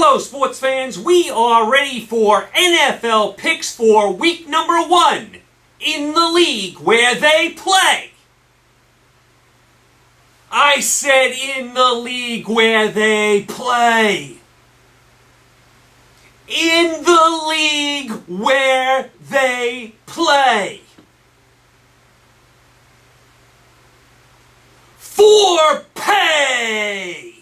Hello, sports fans. We are ready for NFL picks for week number 1 in the league where they play. I said in the league where they play. In the league where they play. For pay!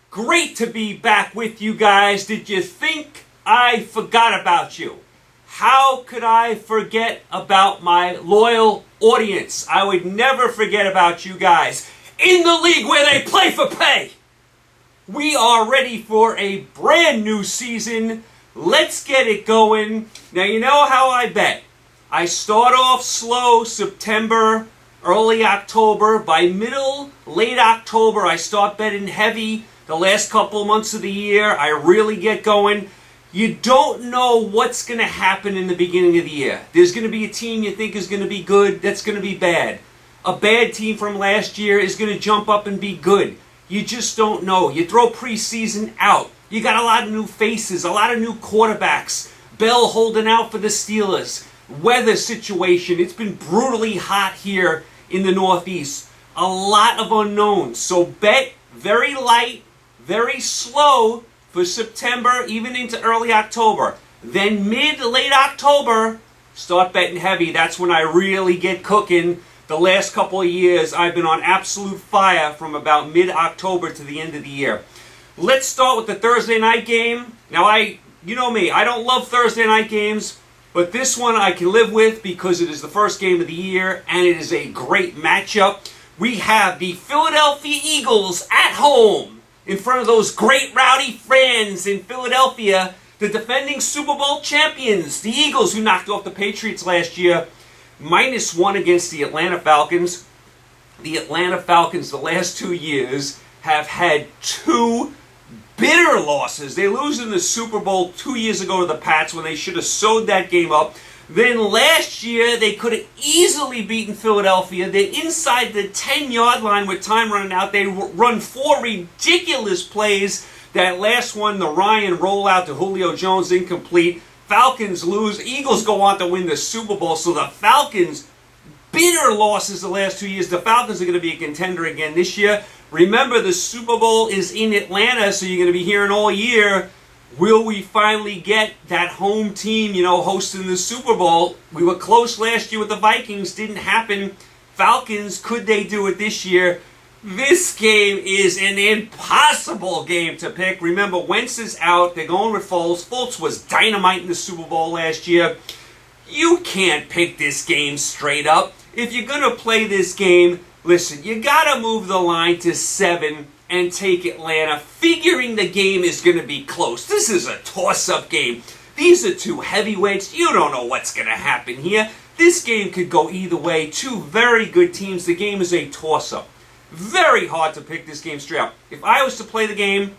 Great to be back with you guys. Did you think I forgot about you? How could I forget about my loyal audience? I would never forget about you guys. In the league where they play for pay. We are ready for a brand new season. Let's get it going. Now, you know how I bet. I start off slow September, early October. By late October, I start betting heavy. The last couple of months of the year, I really get going. You don't know what's going to happen in the beginning of the year. There's going to be a team you think is going to be good, that's going to be bad. A bad team from last year is going to jump up and be good. You just don't know. You throw preseason out. You got a lot of new faces, a lot of new quarterbacks. Bell holding out for the Steelers. Weather situation. It's been brutally hot here in the Northeast. A lot of unknowns. So bet very light, very slow for September, even into early October. Then late October, start betting heavy. That's when I really get cooking. The last couple of years, I've been on absolute fire from about mid-October to the end of the year. Let's start with the Thursday night game. Now, you know me, I don't love Thursday night games, but this one I can live with because it is the first game of the year, and it is a great matchup. We have the Philadelphia Eagles at home in front of those great rowdy fans in Philadelphia, the defending Super Bowl champions, the Eagles who knocked off the Patriots last year, -1 against the Atlanta Falcons. The Atlanta Falcons the last 2 years have had 2 bitter losses. They lose in the Super Bowl 2 years ago to the Pats when they should have sewed that game up. Then last year, they could have easily beaten Philadelphia. They're inside the 10-yard line with time running out. They run 4 ridiculous plays. That last one, the Ryan rollout to Julio Jones, incomplete. Falcons lose. Eagles go on to win the Super Bowl. So the Falcons, bitter losses the last 2 years. The Falcons are going to be a contender again this year. Remember, the Super Bowl is in Atlanta, so you're going to be hearing all year, will we finally get that home team, hosting the Super Bowl? We were close last year with the Vikings. Didn't happen. Falcons, could they do it this year? This game is an impossible game to pick. Remember, Wentz is out. They're going with Foles. Foles was dynamite in the Super Bowl last year. You can't pick this game straight up. If you're going to play this game, listen, you got to move the line to 7 and take Atlanta, figuring the game is going to be close. This is a toss-up game. These are 2 heavyweights. You don't know what's going to happen here. This game could go either way. 2 very good teams. The game is a toss-up. Very hard to pick this game straight up. If I was to play the game,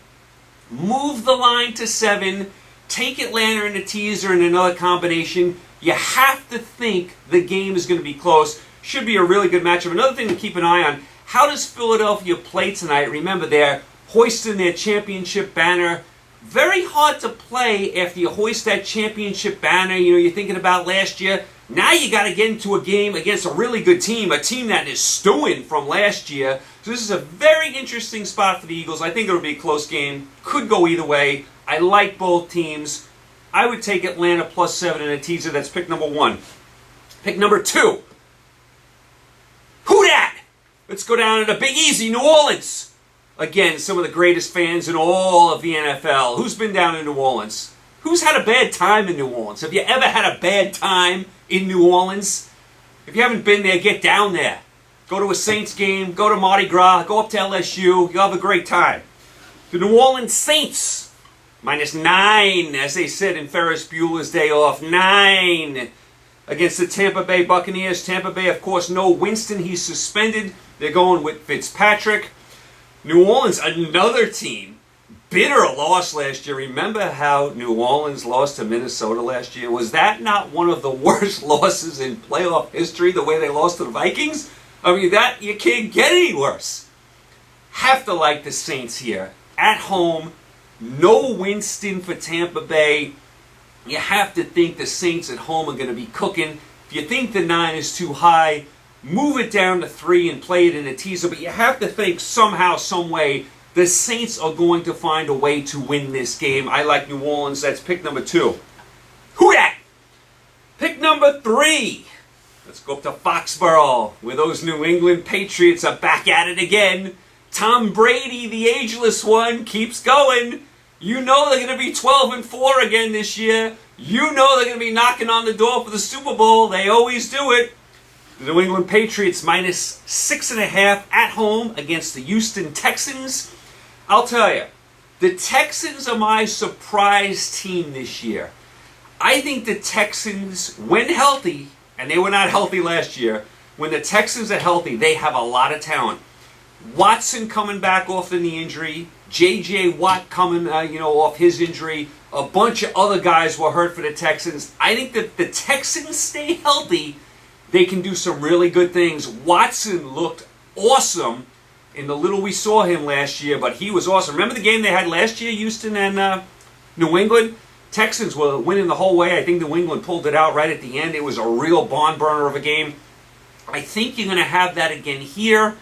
move the line to 7, take Atlanta in a teaser and another combination, you have to think the game is going to be close. Should be a really good matchup. Another thing to keep an eye on, how does Philadelphia play tonight? Remember, they're hoisting their championship banner. Very hard to play after you hoist that championship banner. You're thinking about last year. Now you got to get into a game against a really good team, a team that is stewing from last year. So this is a very interesting spot for the Eagles. I think it'll be a close game. Could go either way. I like both teams. I would take Atlanta +7 in a teaser. That's pick number 1. Pick number 2. Who dat? Let's go down to the Big Easy, New Orleans. Again, some of the greatest fans in all of the NFL. Who's been down in New Orleans? Who's had a bad time in New Orleans? Have you ever had a bad time in New Orleans? If you haven't been there, get down there. Go to a Saints game, go to Mardi Gras, go up to LSU. You'll have a great time. The New Orleans Saints, -9, as they said in Ferris Bueller's Day Off. 9 against the Tampa Bay Buccaneers. Tampa Bay, of course, no Winston. He's suspended. They're going with Fitzpatrick. New Orleans, another team. Bitter loss last year. Remember how New Orleans lost to Minnesota last year? Was that not one of the worst losses in playoff history, the way they lost to the Vikings? I mean, that you can't get any worse. Have to like the Saints here. At home, No Winston for Tampa Bay. You have to think the Saints at home are going to be cooking. If you think the 9 is too high, move it down to 3 and play it in a teaser. But you have to think somehow, some way, the Saints are going to find a way to win this game. I like New Orleans. That's pick number 2. Who dat? Pick number 3. Let's go up to Foxborough, where those New England Patriots are back at it again. Tom Brady, the ageless one, keeps going. You know they're going to be 12-4 again this year. You know they're going to be knocking on the door for the Super Bowl. They always do it. The New England Patriots minus 6.5 at home against the Houston Texans. I'll tell you, the Texans are my surprise team this year. I think the Texans, when healthy, and they were not healthy last year, when the Texans are healthy, they have a lot of talent. Watson coming back off the knee injury. J.J. Watt coming, off his injury. A bunch of other guys were hurt for the Texans. I think that the Texans stay healthy, they can do some really good things. Watson looked awesome in the little we saw him last year, but he was awesome. Remember the game they had last year, Houston and New England? Texans were winning the whole way. I think New England pulled it out right at the end. It was a real barn burner of a game. I think you're going to have that again here.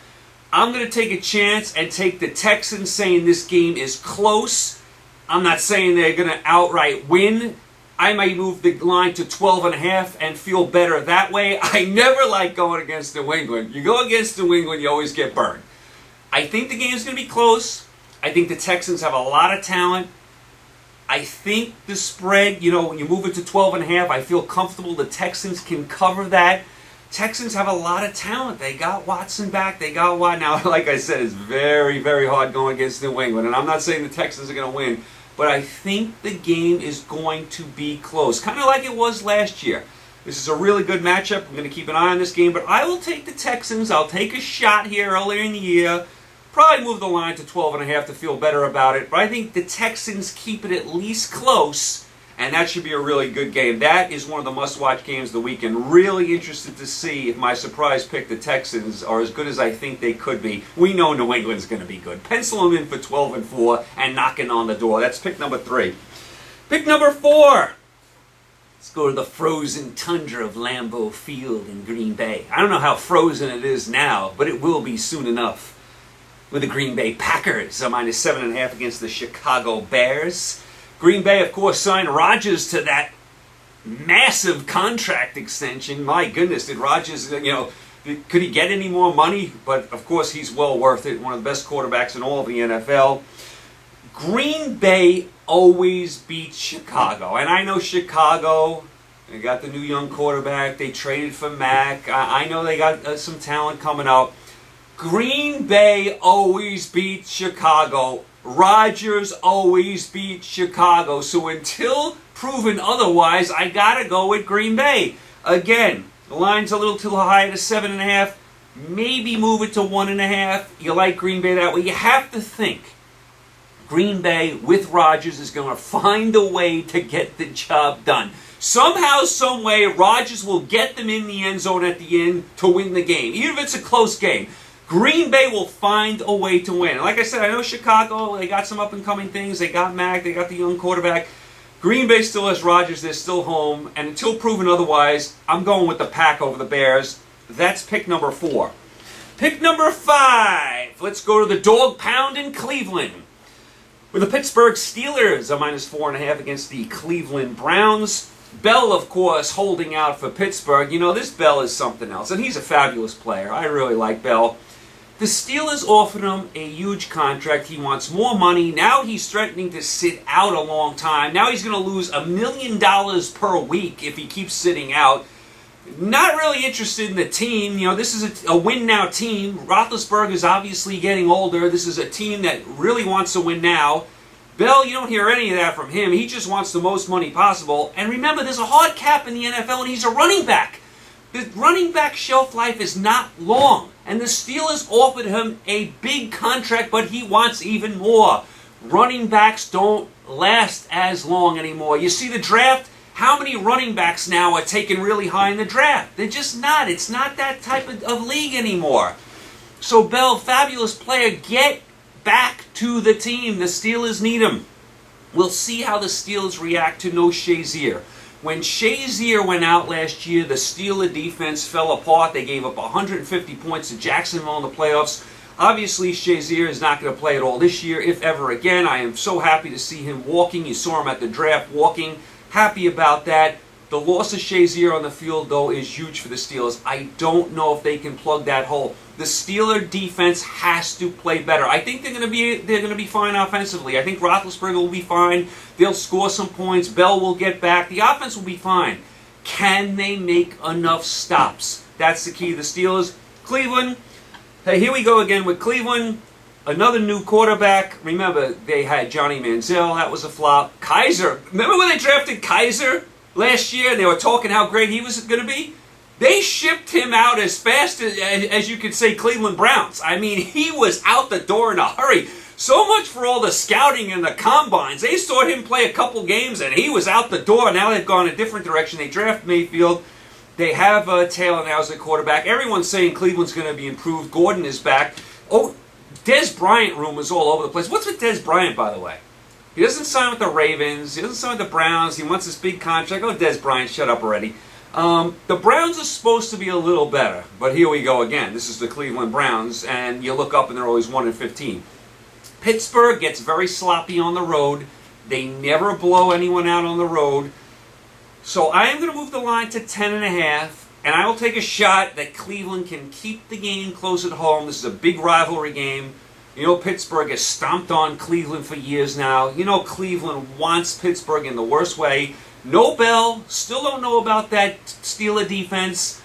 I'm going to take a chance and take the Texans, saying this game is close. I'm not saying they're going to outright win. I might move the line to 12.5 and feel better that way. I never like going against New England. You go against New England, you always get burned. I think the game's going to be close. I think the Texans have a lot of talent. I think the spread, when you move it to 12.5, I feel comfortable the Texans can cover that. Texans have a lot of talent. They got Watson back. They got Watt. Now, like I said, it's very, very hard going against New England. And I'm not saying the Texans are going to win. But I think the game is going to be close. Kind of like it was last year. This is a really good matchup. I'm going to keep an eye on this game. But I will take the Texans. I'll take a shot here earlier in the year. Probably move the line to 12.5 to feel better about it. But I think the Texans keep it at least close. And that should be a really good game. That is one of the must-watch games of the weekend. Really interested to see if my surprise pick, the Texans, are as good as I think they could be. We know New England's going to be good. Pencil them in for 12-4 and knocking on the door. That's pick number 3. Pick number 4. Let's go to the frozen tundra of Lambeau Field in Green Bay. I don't know how frozen it is now, but it will be soon enough. With the Green Bay Packers, a minus 7.5 against the Chicago Bears. Green Bay, of course, signed Rodgers to that massive contract extension. My goodness, did Rodgers, could he get any more money? But, of course, he's well worth it. One of the best quarterbacks in all of the NFL. Green Bay always beats Chicago. And I know Chicago, they got the new young quarterback. They traded for Mack. I know they got some talent coming up. Green Bay always beats Chicago. Rodgers always beats Chicago. So until proven otherwise, I got to go with Green Bay. Again, the line's a little too high at a 7.5. Maybe move it to 1.5. You like Green Bay that way. You have to think Green Bay with Rodgers is going to find a way to get the job done. Somehow, some way, Rodgers will get them in the end zone at the end to win the game. Even if it's a close game. Green Bay will find a way to win. And like I said, I know Chicago, they got some up-and-coming things. They got Mack, they got the young quarterback. Green Bay still has Rodgers, they're still home. And until proven otherwise, I'm going with the Pack over the Bears. That's pick number 4. Pick number 5. Let's go to the dog pound in Cleveland. With the Pittsburgh Steelers, a minus 4.5 against the Cleveland Browns. Bell, of course, holding out for Pittsburgh. This Bell is something else. And he's a fabulous player. I really like Bell. The Steelers offered him a huge contract. He wants more money. Now he's threatening to sit out a long time. Now he's going to lose $1 million per week if he keeps sitting out. Not really interested in the team. This is a win-now team. Roethlisberger is obviously getting older. This is a team that really wants to win now. Bell, you don't hear any of that from him. He just wants the most money possible. And remember, there's a hard cap in the NFL, and he's a running back. The running back shelf life is not long. And the Steelers offered him a big contract, but he wants even more. Running backs don't last as long anymore. You see the draft? How many running backs now are taken really high in the draft? They're just not. It's not that type of league anymore. So Bell, fabulous player, get back to the team. The Steelers need him. We'll see how the Steelers react to no Shazier. When Shazier went out last year, the Steeler defense fell apart. They gave up 150 points to Jacksonville in the playoffs. Obviously, Shazier is not going to play at all this year, if ever again. I am so happy to see him walking. You saw him at the draft walking. Happy about that. The loss of Shazier on the field, though, is huge for the Steelers. I don't know if they can plug that hole. The Steeler defense has to play better. I think they're going to be fine offensively. I think Roethlisberger will be fine. They'll score some points. Bell will get back. The offense will be fine. Can they make enough stops? That's the key to the Steelers. Cleveland. Hey, here we go again with Cleveland. Another new quarterback. Remember, they had Johnny Manziel. That was a flop. Kaiser. Remember when they drafted Kaiser last year? And they were talking how great he was going to be? They shipped him out as fast as you could say Cleveland Browns. I mean, he was out the door in a hurry. So much for all the scouting and the combines. They saw him play a couple games and he was out the door. Now they've gone a different direction. They draft Mayfield. They have Taylor now as the quarterback. Everyone's saying Cleveland's going to be improved. Gordon is back. Oh, Dez Bryant rumors all over the place. What's with Dez Bryant, by the way? He doesn't sign with the Ravens. He doesn't sign with the Browns. He wants this big contract. Oh, Dez Bryant, shut up already. The Browns are supposed to be a little better, but here we go again. This is the Cleveland Browns, and you look up and they're always 1-15. Pittsburgh gets very sloppy on the road. They never blow anyone out on the road. So I am going to move the line to 10.5, and I will take a shot that Cleveland can keep the game close at home. This is a big rivalry game. You know, Pittsburgh has stomped on Cleveland for years now. You know, Cleveland wants Pittsburgh in the worst way. No Bell. Still don't know about that Steeler defense.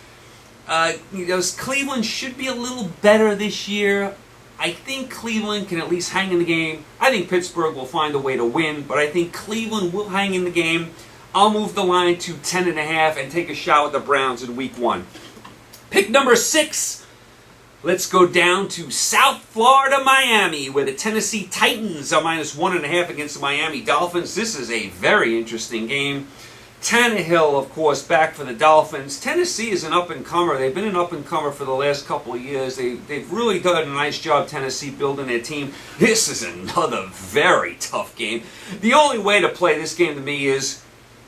Cleveland should be a little better this year. I think Cleveland can at least hang in the game. I think Pittsburgh will find a way to win, but I think Cleveland will hang in the game. I'll move the line to 10.5 and take a shot with the Browns in Week 1. Pick number 6. Let's go down to South Florida, Miami, where the Tennessee Titans are -1.5 against the Miami Dolphins. This is a very interesting game. Tannehill, of course, back for the Dolphins. Tennessee is an up-and-comer. They've been an up-and-comer for the last couple of years. They've really done a nice job, Tennessee, building their team. This is another very tough game. The only way to play this game to me is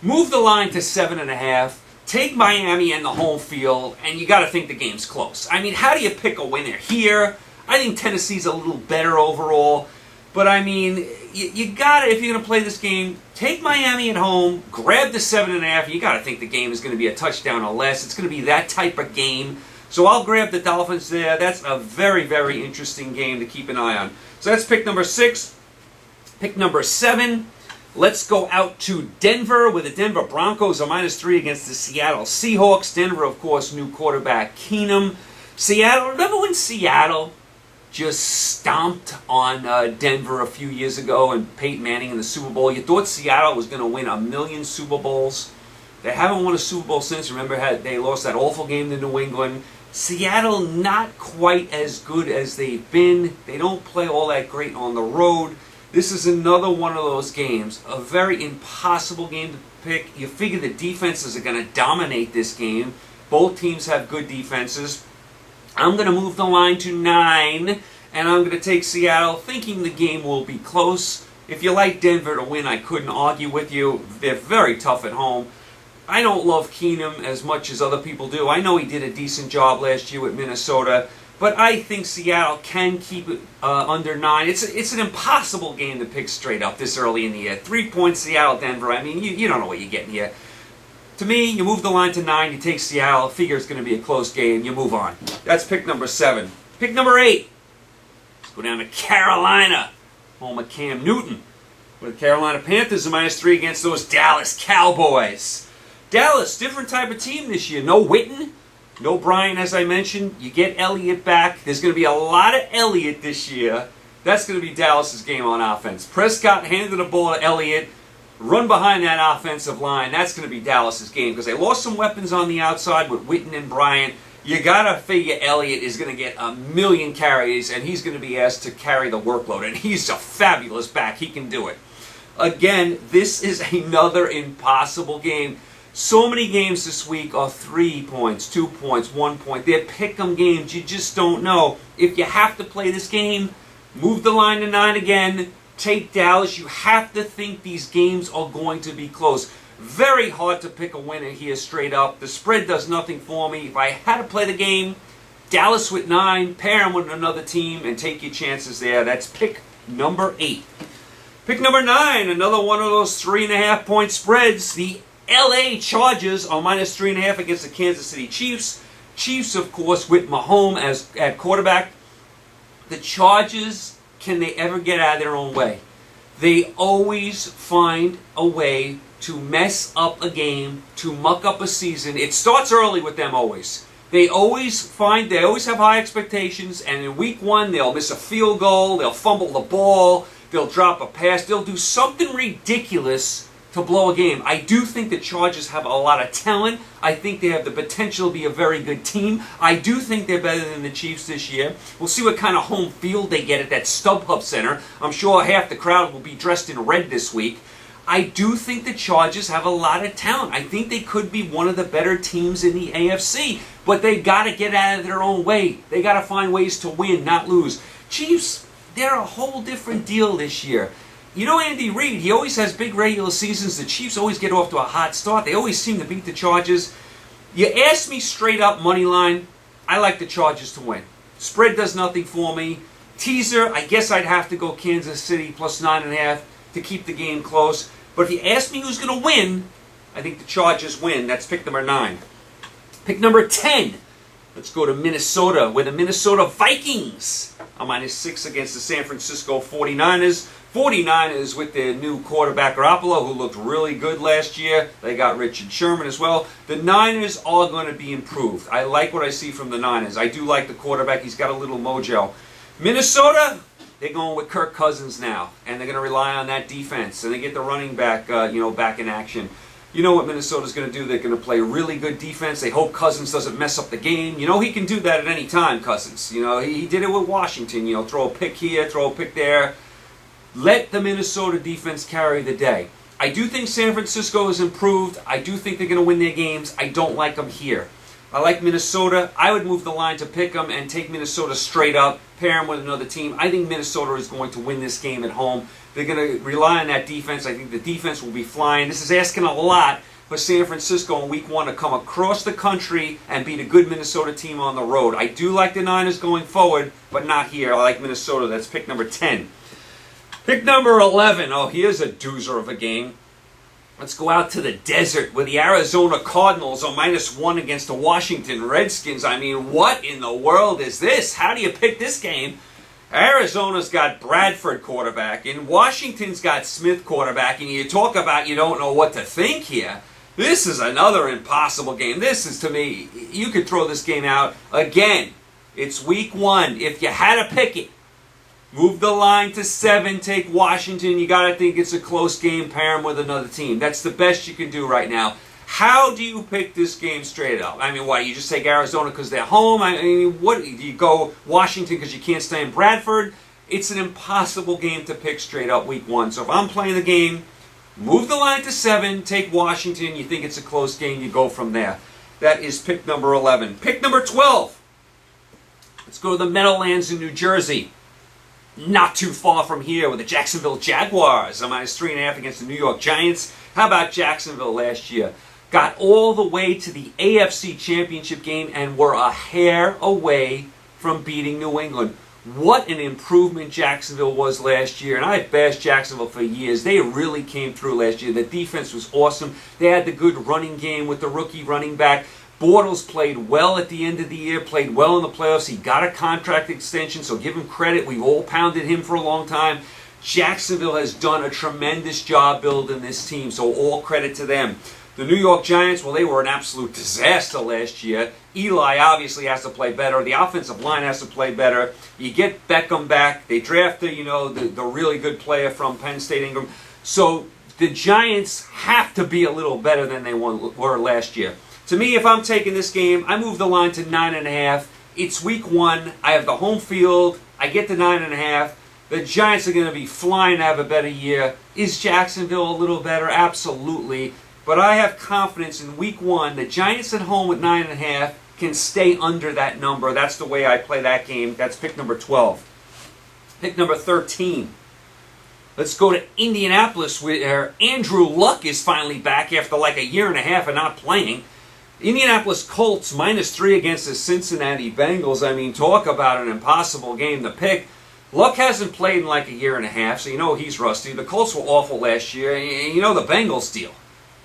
move the line to 7.5. Take Miami in the home field, and you got to think the game's close. I mean, how do you pick a winner here? I think Tennessee's a little better overall, but I mean, you got to, if you're going to play this game, take Miami at home, grab the 7.5. You got to think the game is going to be a touchdown or less. It's going to be that type of game. So I'll grab the Dolphins there. That's a very, very interesting game to keep an eye on. So that's pick number 6. Pick number 7. Let's go out to Denver, where the Denver Broncos are -3 against the Seattle Seahawks. Denver, of course, new quarterback Keenum. Seattle, remember when Seattle just stomped on Denver a few years ago and Peyton Manning in the Super Bowl? You thought Seattle was going to win 1,000,000 Super Bowls. They haven't won a Super Bowl since. Remember, they lost that awful game to New England. Seattle not quite as good as they've been. They don't play all that great on the road. This is another one of those games, a very impossible game to pick. You figure the defenses are going to dominate this game. Both teams have good defenses. I'm going to move the line to 9, and I'm going to take Seattle, thinking the game will be close. If you like Denver to win, I couldn't argue with you. They're very tough at home. I don't love Keenum as much as other people do. I know he did a decent job last year with Minnesota, but I think Seattle can keep it under 9. It's an impossible game to pick straight up this early in the year. 3 points, Seattle, Denver. I mean, you don't know what you're getting here. To me, you move the line to 9, you take Seattle, figure it's going to be a close game, you move on. That's pick number 7. Pick number 8. Let's go down to Carolina, home of Cam Newton, where the Carolina Panthers are -3 against those Dallas Cowboys. Dallas, different type of team this year. No Witten. No Bryant, as I mentioned. You get Elliott back. There's going to be a lot of Elliott this year. That's going to be Dallas's game on offense. Prescott handed the ball to Elliott. Run behind that offensive line. That's going to be Dallas's game because they lost some weapons on the outside with Witten and Bryant. You got to figure Elliott is going to get 1,000,000 carries, and he's going to be asked to carry the workload. And he's a fabulous back. He can do it. Again, this is another impossible game. So many games this week are 3 points, 2 points, 1 point. They're pick-em games. You just don't know. If you have to play this game, move the line to 9 again. take Dallas. You have to think these games are going to be close. Very hard to pick a winner here straight up. The spread does nothing for me. If I had to play the game, Dallas with 9, pair them with another team, and take your chances there. That's pick number 8. Pick number 9, another one of those 3.5-point spreads. The LA Chargers are minus 3.5 against the Kansas City Chiefs. Chiefs, of course, with Mahomes at quarterback. The Chargers, can they ever get out of their own way? They always find a way to mess up a game, to muck up a season. It starts early with them always. They always have high expectations, and in week 1 they'll miss a field goal, they'll fumble the ball, they'll drop a pass, they'll do something ridiculous to blow a game. I do think the Chargers have a lot of talent. I think they have the potential to be a very good team. I do think they're better than the Chiefs this year. We'll see what kind of home field they get at that StubHub Center. I'm sure half the crowd will be dressed in red this week. I do think the Chargers have a lot of talent. I think they could be one of the better teams in the AFC, but they got to get out of their own way. They got to find ways to win, not lose. Chiefs, they're a whole different deal this year. You know Andy Reid, he always has big regular seasons. The Chiefs always get off to a hot start. They always seem to beat the Chargers. You ask me straight up money line, I like the Chargers to win. Spread does nothing for me. Teaser, I guess I'd have to go Kansas City plus 9.5 to keep the game close. But if you ask me who's going to win, I think the Chargers win. That's pick number 9. Pick number 10. Let's go to Minnesota, where the Minnesota Vikings are minus 6 against the San Francisco 49ers. 49ers with their new quarterback Garoppolo, who looked really good last year. They got Richard Sherman as well. The Niners are going to be improved. I like what I see from the Niners. I do like the quarterback. He's got a little mojo. Minnesota, they're going with Kirk Cousins now, and they're going to rely on that defense, and they get the running back, back in action. You know what Minnesota's going to do? They're going to play really good defense. They hope Cousins doesn't mess up the game. You know, he can do that at any time, Cousins. You know, he did it with Washington. You know, throw a pick here, throw a pick there. Let the Minnesota defense carry the day. I do think San Francisco is improved. I do think they're going to win their games. I don't like them here. I like Minnesota. I would move the line to pick them and take Minnesota straight up, pair them with another team. I think Minnesota is going to win this game at home. They're going to rely on that defense. I think the defense will be flying. This is asking a lot for San Francisco in week 1 to come across the country and beat a good Minnesota team on the road. I do like the Niners going forward, but not here. I like Minnesota. That's pick number 10. Pick number 11. Oh, here's a doozer of a game. Let's go out to the desert where the Arizona Cardinals are minus 1 against the Washington Redskins. I mean, what in the world is this? How do you pick this game? Arizona's got Bradford quarterback, and Washington's got Smith quarterback, and you talk about you don't know what to think here. This is another impossible game. This is, to me, you could throw this game out. Again, it's week 1. If you had to pick it, move the line to 7, take Washington. You got to think it's a close game, pair them with another team. That's the best you can do right now. How do you pick this game straight up? I mean, what, you just take Arizona because they're home? I mean, what, do you go Washington because you can't stay in Bradford? It's an impossible game to pick straight up week 1. So if I'm playing the game, move the line to 7, take Washington. You think it's a close game, you go from there. That is pick number 11. Pick number 12. Let's go to the Meadowlands in New Jersey. Not too far from here with the Jacksonville Jaguars. A minus 3.5 against the New York Giants. How about Jacksonville last year? Got all the way to the AFC Championship game and were a hair away from beating New England. What an improvement Jacksonville was last year. And I've bashed Jacksonville for years. They really came through last year. The defense was awesome. They had the good running game with the rookie running back. Bortles played well at the end of the year, played well in the playoffs. He got a contract extension, so give him credit. We've all pounded him for a long time. Jacksonville has done a tremendous job building this team, so all credit to them. The New York Giants, well, they were an absolute disaster last year. Eli obviously has to play better. The offensive line has to play better. You get Beckham back. They draft the really good player from Penn State, Ingram. So the Giants have to be a little better than they were last year. To me, if I'm taking this game, I move the line to 9.5. It's week 1. I have the home field. I get the 9.5. The Giants are going to be flying to have a better year. Is Jacksonville a little better? Absolutely. But I have confidence in week 1. The Giants at home with 9.5 can stay under that number. That's the way I play that game. That's pick number 12. Pick number 13. Let's go to Indianapolis, where Andrew Luck is finally back after like a year and a half of not playing. Indianapolis Colts -3 against the Cincinnati Bengals. I mean, talk about an impossible game to pick. Luck hasn't played in like a year and a half, so you know he's rusty. The Colts were awful last year, and you know the Bengals deal.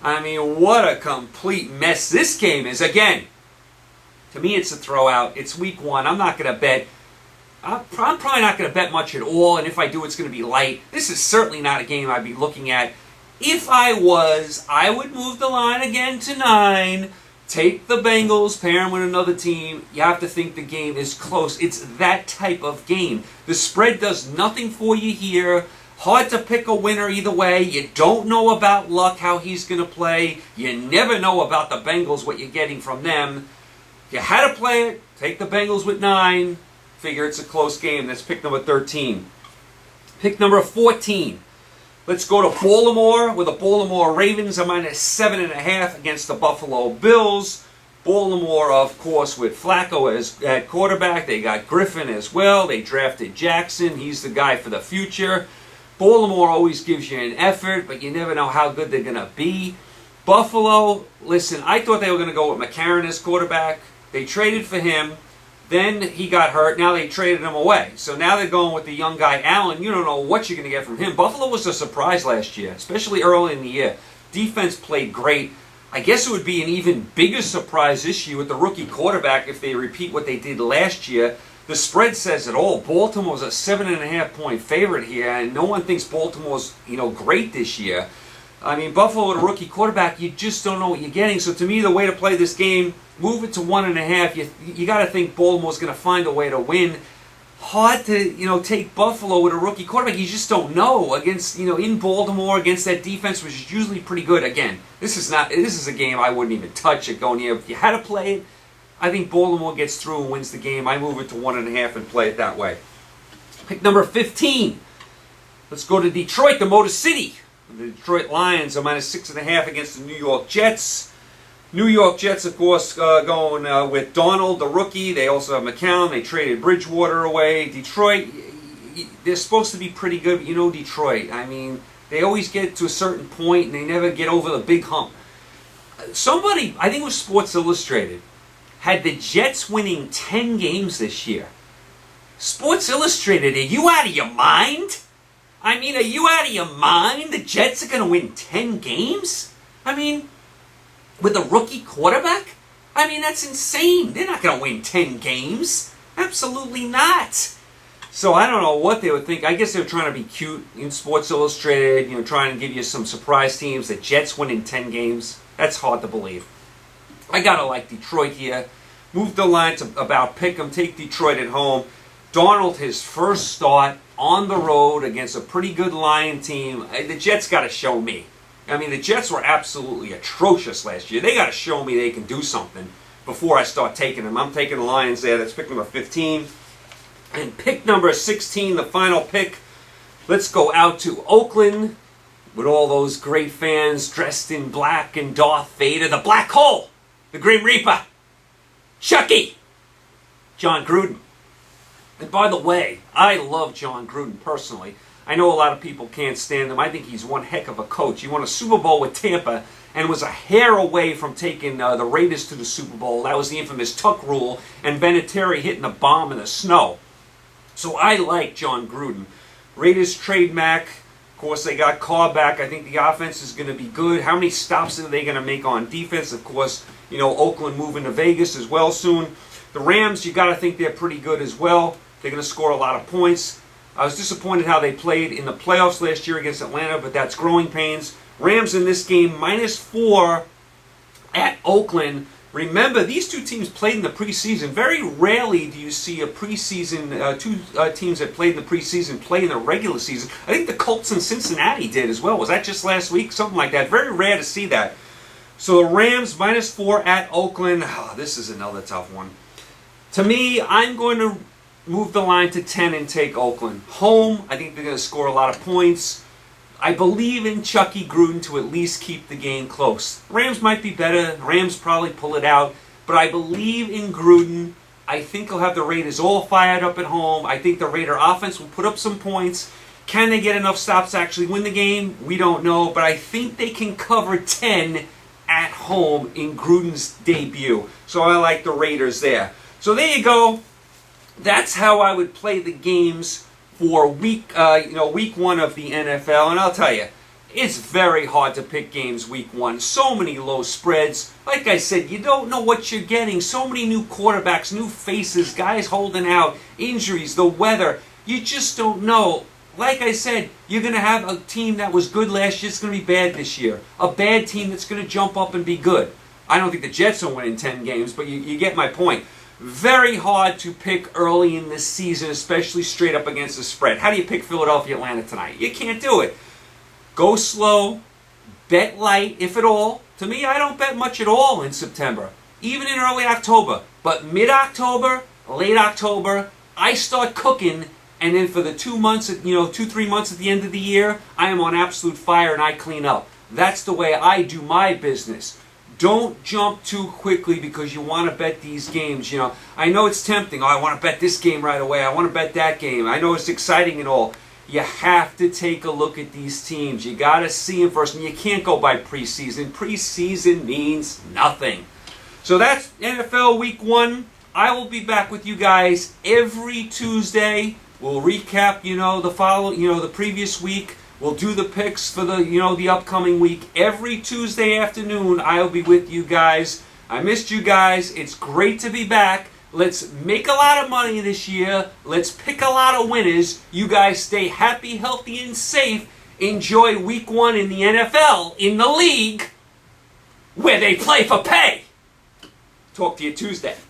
I mean, what a complete mess this game is. Again, to me it's a throwout. It's week 1. I'm not going to bet. I'm probably not going to bet much at all, and if I do, it's going to be light. This is certainly not a game I'd be looking at. If I was, I would move the line again to 9. Take the Bengals, pair them with another team. You have to think the game is close. It's that type of game. The spread does nothing for you here. Hard to pick a winner either way. You don't know about Luck, how he's going to play. You never know about the Bengals, what you're getting from them. If you had to play it, take the Bengals with 9. Figure it's a close game. That's pick number 13. Pick number 14. Let's go to Baltimore with the Baltimore Ravens, a -7.5 against the Buffalo Bills. Baltimore, of course, with Flacco as at quarterback. They got Griffin as well. They drafted Jackson. He's the guy for the future. Baltimore always gives you an effort, but you never know how good they're going to be. Buffalo, listen, I thought they were going to go with McCarron as quarterback. They traded for him. Then he got hurt. Now they traded him away. So now they're going with the young guy, Allen. You don't know what you're going to get from him. Buffalo was a surprise last year, especially early in the year. Defense played great. I guess it would be an even bigger surprise this year with the rookie quarterback if they repeat what they did last year. The spread says it all. Baltimore's a 7.5-point favorite here, and no one thinks Baltimore's, great this year. I mean, Buffalo with a rookie quarterback, you just don't know what you're getting. So to me, the way to play this game, move it to 1.5. You got to think Baltimore's going to find a way to win. Hard to, take Buffalo with a rookie quarterback. You just don't know against, in Baltimore against that defense, which is usually pretty good. Again, this is a game I wouldn't even touch it going here. If you had to play it, I think Baltimore gets through and wins the game. I move it to 1.5 and play it that way. Pick number 15. Let's go to Detroit, the Motor City. The Detroit Lions are -6.5 against the New York Jets. New York Jets, of course, going with Donald, the rookie. They also have McCown. They traded Bridgewater away. Detroit, they're supposed to be pretty good, but Detroit. I mean, they always get to a certain point, and they never get over the big hump. Somebody, I think it was Sports Illustrated, had the Jets winning 10 games this year. Sports Illustrated, are you out of your mind? I mean, are you out of your mind? The Jets are going to win 10 games? I mean, with a rookie quarterback? I mean, that's insane. They're not going to win 10 games. Absolutely not. So I don't know what they would think. I guess they were trying to be cute in Sports Illustrated, trying to give you some surprise teams. The Jets winning 10 games. That's hard to believe. I got to like Detroit here. Move the line to about pick 'em. Take Detroit at home. Darnold, his first start on the road against a pretty good Lion team. The Jets got to show me. I mean, the Jets were absolutely atrocious last year. They got to show me they can do something before I start taking them. I'm taking the Lions there. That's pick number 15. And pick number 16, the final pick. Let's go out to Oakland with all those great fans dressed in black and Darth Vader. The Black Hole, the Grim Reaper, Chucky, John Gruden. And by the way, I love John Gruden personally. I know a lot of people can't stand him. I think he's one heck of a coach. He won a Super Bowl with Tampa and was a hair away from taking the Raiders to the Super Bowl. That was the infamous Tuck rule and Vinatieri hitting the bomb in the snow. So I like John Gruden. Raiders trade Mac. Of course, they got Carr back. I think the offense is going to be good. How many stops are they going to make on defense? Of course, Oakland moving to Vegas as well soon. The Rams, you got to think they're pretty good as well. They're going to score a lot of points. I was disappointed how they played in the playoffs last year against Atlanta, but that's growing pains. Rams in this game, -4 at Oakland. Remember, these two teams played in the preseason. Very rarely do you see a preseason, two teams that played in the preseason play in the regular season. I think the Colts and Cincinnati did as well. Was that just last week? Something like that. Very rare to see that. So the Rams, -4 at Oakland. Oh, this is another tough one. To me, I'm going to move the line to 10 and take Oakland. Home, I think they're going to score a lot of points. I believe in Chucky Gruden to at least keep the game close. Rams might be better. Rams probably pull it out. But I believe in Gruden. I think he'll have the Raiders all fired up at home. I think the Raider offense will put up some points. Can they get enough stops to actually win the game? We don't know, but I think they can cover 10 at home in Gruden's debut. So I like the Raiders there. So there you go. That's how I would play the games for week 1 of the NFL. And I'll tell you, it's very hard to pick games week 1. So many low spreads. Like I said, you don't know what you're getting. So many new quarterbacks, new faces, guys holding out, injuries, the weather. You just don't know. Like I said, you're going to have a team that was good last year that's going to be bad this year. A bad team that's going to jump up and be good. I don't think the Jets will win in 10 games, but you get my point. Very hard to pick early in this season, especially straight up against the spread. How do you pick Philadelphia, Atlanta tonight? You can't do it. Go slow, bet light, if at all. To me, I don't bet much at all in September, even in early October. But mid-October, late October, I start cooking. And then for the 2 months, 2-3 months at the end of the year, I am on absolute fire and I clean up. That's the way I do my business. Don't jump too quickly because you want to bet these games. I know it's tempting. Oh, I want to bet this game right away. I want to bet that game. I know it's exciting and all. You have to take a look at these teams. You got to see them first. And you can't go by preseason. Preseason means nothing. So that's NFL Week 1. I will be back with you guys every Tuesday. We'll recap, the previous week. We'll do the picks for the upcoming week. Every Tuesday afternoon, I'll be with you guys. I missed you guys. It's great to be back. Let's make a lot of money this year. Let's pick a lot of winners. You guys stay happy, healthy, and safe. Enjoy Week 1 in the NFL, in the league, where they play for pay. Talk to you Tuesday.